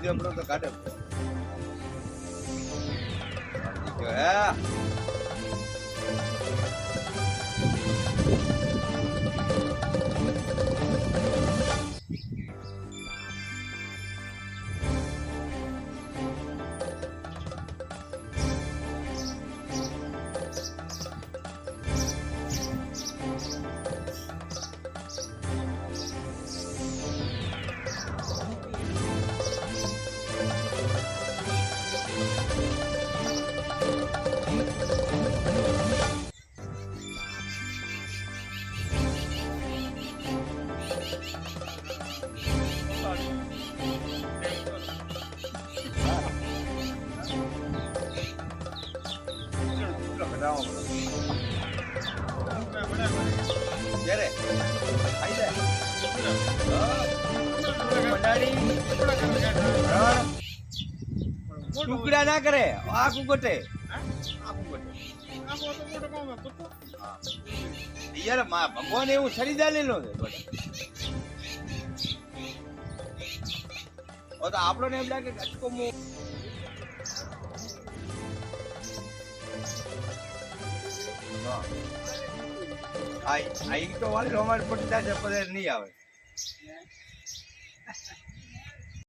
આપણો તો કાઢે ટુકડા ના કરે આખું ગોટે યાર ભગવાન એવું ખરીદા લેલો છે તો આપણને એમ લાગે કે અટકો તો વાળી અમારે પડતા છે પછી નહીં આવે